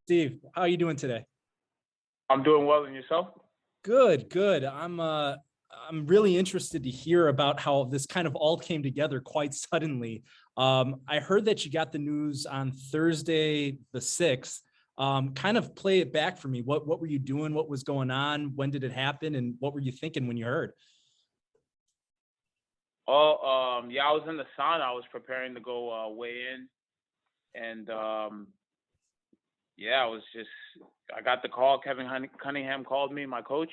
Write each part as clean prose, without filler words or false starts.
Steve, how are you doing today? I'm doing well, and yourself? Good, good. I'm really interested to hear about how this kind of all came together quite suddenly. I heard that you got the news on Thursday the 6th. Kind of play it back for me. What were you doing? What was going on? When did it happen? And what were you thinking when you heard? Yeah, I was in the sauna. I was preparing to go weigh in, and yeah, I got the call. Kevin Cunningham called me, my coach,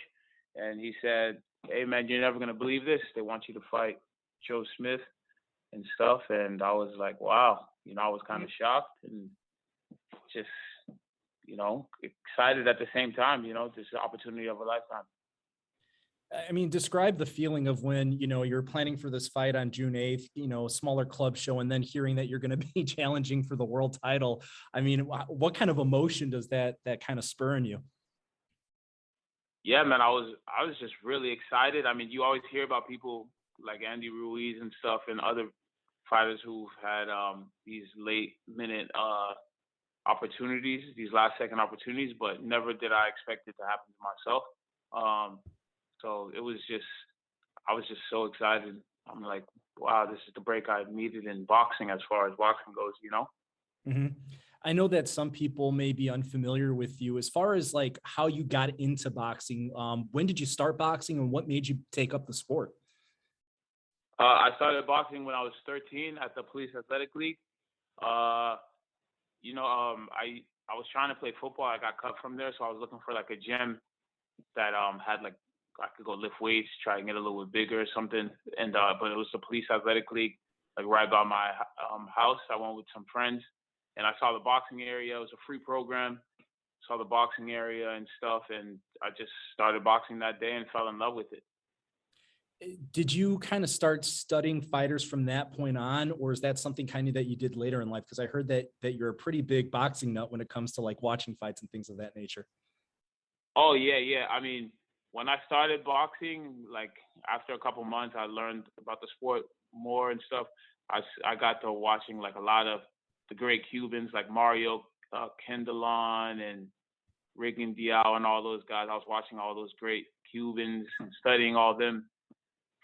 and he said, "Hey, man, you're never gonna believe this. They want you to fight Joe Smith and stuff." And I was like, "Wow," I was kind of shocked and just, excited at the same time. This is the opportunity of a lifetime. I mean, describe the feeling of when, you're planning for this fight on June 8th, a smaller club show, and then hearing that you're going to be challenging for the world title. I mean, what kind of emotion does that kind of spur in you? Yeah, man, I was just really excited. I mean, you always hear about people like Andy Ruiz and stuff, and other fighters who've had these late minute opportunities, these last second opportunities, but never did I expect it to happen to myself. Um, so I was just so excited. I'm like, wow, this is the break I needed in boxing as far as boxing goes. hmm I know that some people may be unfamiliar with you as far as like how you got into boxing. When did you start boxing and what made you take up the sport? I started boxing when I was 13 at the Police Athletic League. Uh, I was trying to play football. I got cut from there, so I was looking for like a gym that had like I could go lift weights, try and get a little bit bigger or something. And but it was the Police Athletic League, like right by my house. I went with some friends, and I saw the boxing area. It was a free program. Saw the boxing area and stuff, and I just started boxing that day and fell in love with it. Did you kind of start studying fighters from that point on, or is that something kind of that you did later in life? Because I heard that you're a pretty big boxing nut when it comes to like watching fights and things of that nature. Oh yeah, yeah. I mean, when I started boxing, like after a couple months, I learned about the sport more and stuff. I got to watching like a lot of the great Cubans like Mario Kendelon and Rigan Diao and all those guys. I was watching all those great Cubans and studying all them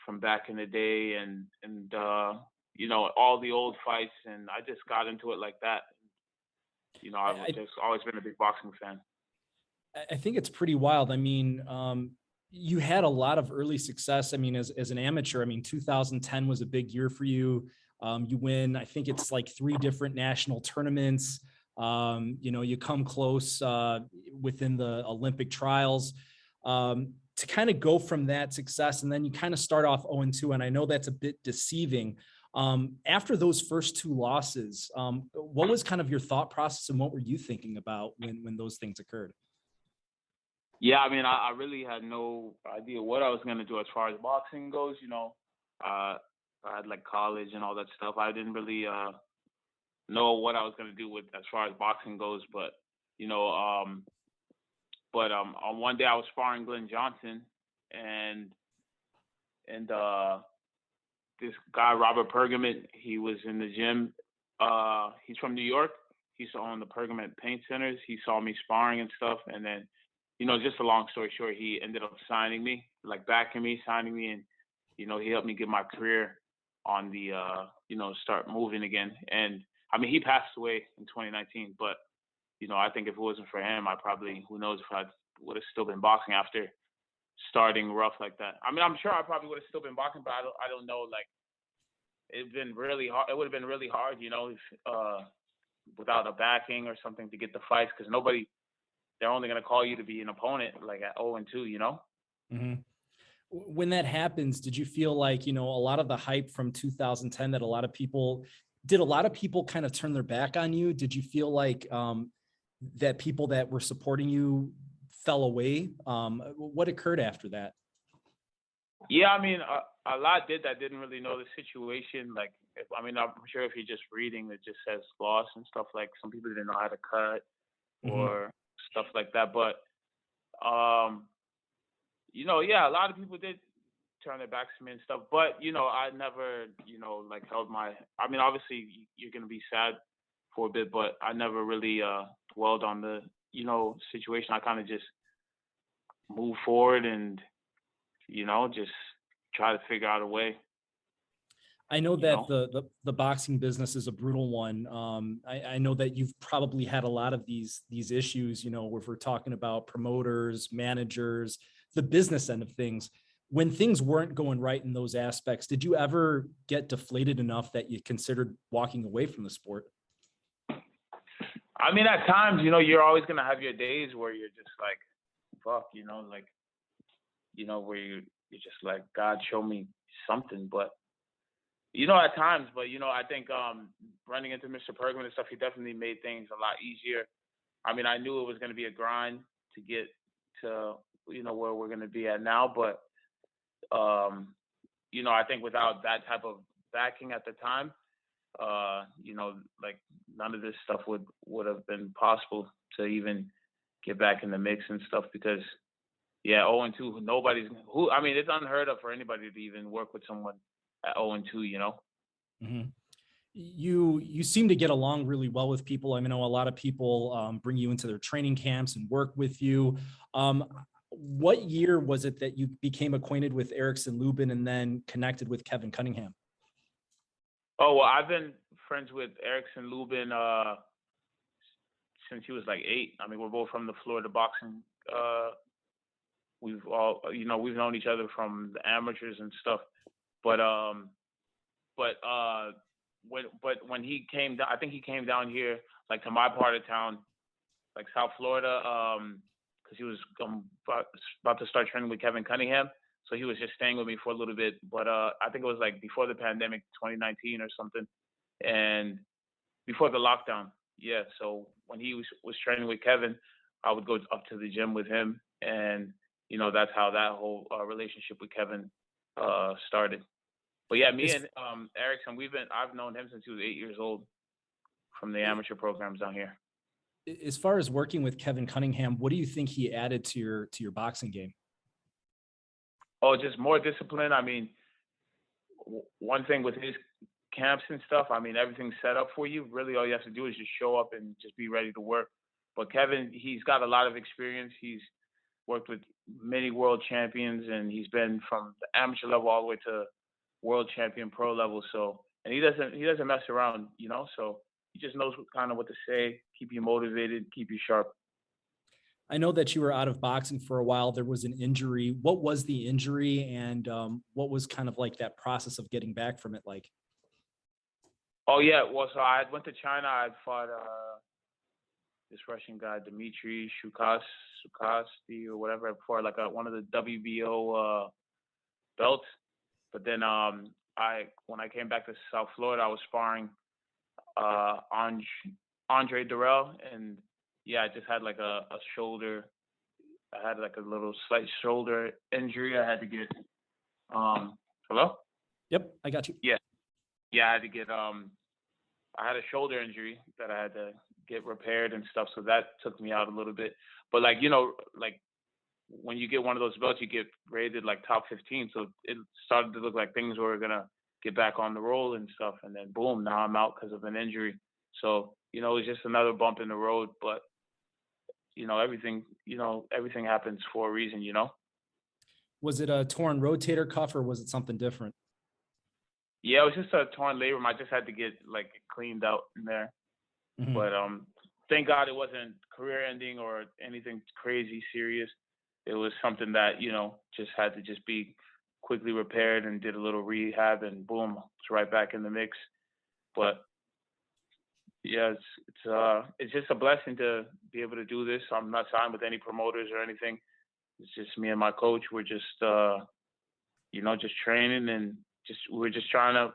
from back in the day, and all the old fights, and I just got into it like that. I've I, just always been a big boxing fan. I think it's pretty wild. I mean, you had a lot of early success. I mean, as an amateur, I mean, 2010 was a big year for you. You win, I think it's like three different national tournaments. You come close within the Olympic trials. To kind of go from that success, and then you kind of start off 0-2, and I know that's a bit deceiving. After those first two losses, what was kind of your thought process, and what were you thinking about when those things occurred? Yeah, I mean, I really had no idea what I was gonna do as far as boxing goes. I had like college and all that stuff. I didn't really know what I was gonna do with as far as boxing goes. You know, um, on one day I was sparring Glenn Johnson, and and this guy Robert Pergament, he was in the gym. He's from New York. He used to own the Pergament Paint Centers. He saw me sparring and stuff, and then just a long story short, he ended up signing me, like backing me, signing me, and he helped me get my career on the start moving again. And I mean, he passed away in 2019, but I think if it wasn't for him, I probably, who knows if I would have still been boxing after starting rough like that. I mean, I'm sure I probably would have still been boxing, but I don't know. Like, it'd been really hard. It would have been really hard, if, without a backing or something to get the fights, because they're only going to call you to be an opponent like at 0-2. Mm-hmm. When that happens, did you feel like, a lot of the hype from 2010 that a lot of people kind of turn their back on you? Did you feel like that people that were supporting you fell away? What occurred after that? Yeah, I mean, a lot did that didn't really know the situation. Like, I'm sure if you're just reading, it just says loss and stuff. Like, some people didn't know how to cut Mm-hmm. or stuff like that. But, yeah, a lot of people did turn their backs to me and stuff. But, I never, like held my, obviously you're going to be sad for a bit, but I never really dwelled on the situation, I kind of just move forward and, just try to figure out a way, I know you that know. the boxing business is a brutal one. I know that you've probably had a lot of these issues, if we're talking about promoters, managers, the business end of things. When things weren't going right in those aspects, did you ever get deflated enough that you considered walking away from the sport? I mean, at times, you're always gonna have your days where you're just like, fuck, like, where you're just like, God, show me something. But at times, but I think running into Mr. Pergman and stuff, he definitely made things a lot easier. I mean, I knew it was gonna be a grind to get to where we're gonna be at now, but I think without that type of backing at the time, like none of this stuff would have been possible to even get back in the mix and stuff because, yeah, 0-2, I mean, it's unheard of for anybody to even work with someone at 0-2, Mm-hmm. You seem to get along really well with people. I know a lot of people bring you into their training camps and work with you. What year was it that you became acquainted with Erickson Lubin and then connected with Kevin Cunningham? Oh, well, I've been friends with Erickson Lubin since he was like 8. I mean, we're both from the Florida boxing. We've known each other from the amateurs and stuff. But when he came down, I think he came down here like to my part of town, like South Florida, because he was about to start training with Kevin Cunningham. So he was just staying with me for a little bit. But I think it was like before the pandemic, 2019 or something, and before the lockdown. Yeah. So when he was training with Kevin, I would go up to the gym with him, and that's how that whole relationship with Kevin started. But yeah, me and Erickson, I've known him since he was 8 years old from the amateur programs down here. As far as working with Kevin Cunningham, what do you think he added to your boxing game? Oh, just more discipline. I mean, one thing with his camps and stuff, I mean, everything's set up for you. Really, all you have to do is just show up and just be ready to work. But Kevin, he's got a lot of experience. He's worked with many world champions, and he's been from the amateur level all the way to world champion pro level. So, and he doesn't mess around, so he just knows kind of what to say, keep you motivated, keep you sharp. I know that you were out of boxing for a while. There was an injury. What was the injury, and what was kind of like that process of getting back from it like? Oh yeah, well, so I went to China. I fought this Russian guy, Dmitry Shukasti or whatever, for like one of the WBO belts. But then when I came back to South Florida, I was sparring Andre Durrell, and yeah, I just had like a shoulder. I had like a little slight shoulder injury. I had to get hello? Yep, I got you. Yeah, I had to get I had a shoulder injury that I had to get repaired and stuff, so that took me out a little bit. But like like when you get one of those belts, you get rated like top 15. So it started to look like things were gonna get back on the roll and stuff, and then boom, now I'm out because of an injury. So it was just another bump in the road, but everything happens for a reason. Was it a torn rotator cuff or was it something different? Yeah, it was just a torn labrum. I just had to get like cleaned out in there. Mm-hmm. But thank God it wasn't career ending or anything crazy serious. It was something that, just had to just be quickly repaired, and did a little rehab, and boom, it's right back in the mix. But yeah, it's just a blessing to be able to do this. I'm not signed with any promoters or anything. It's just me and my coach. We're just just training, and we're just trying to.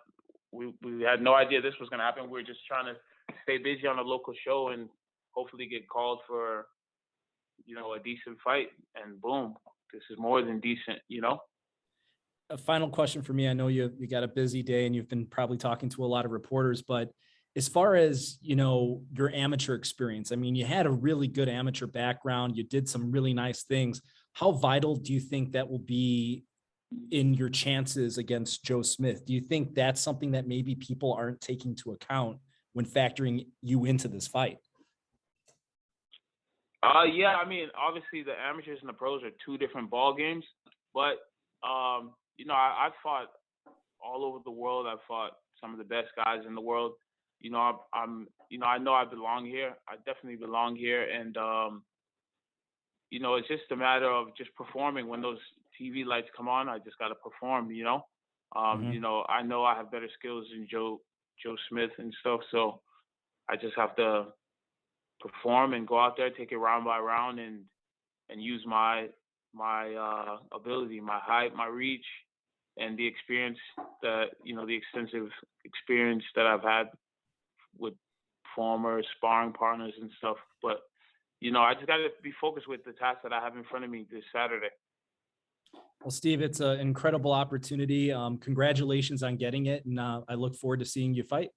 We had no idea this was gonna happen. We're just trying to stay busy on a local show and hopefully get called for a decent fight, and boom, this is more than decent. A final question for me. I know you got a busy day and you've been probably talking to a lot of reporters, but as far as, your amateur experience, I mean, you had a really good amateur background. You did some really nice things. How vital do you think that will be in your chances against Joe Smith? Do you think that's something that maybe people aren't taking into account when factoring you into this fight? Yeah, I mean, obviously the amateurs and the pros are two different ball games, but I've fought all over the world. I've fought some of the best guys in the world. I know I belong here. I definitely belong here, and it's just a matter of just performing. When those TV lights come on, I just got to perform. Mhm. I know I have better skills than Joe Smith and stuff, so I just have to perform and go out there, take it round by round, and use my ability, my height, my reach, and the experience the extensive experience that I've had with former sparring partners and stuff. But I just got to be focused with the task that I have in front of me this Saturday. Well, Steve, it's an incredible opportunity. Congratulations on getting it, and I look forward to seeing you fight.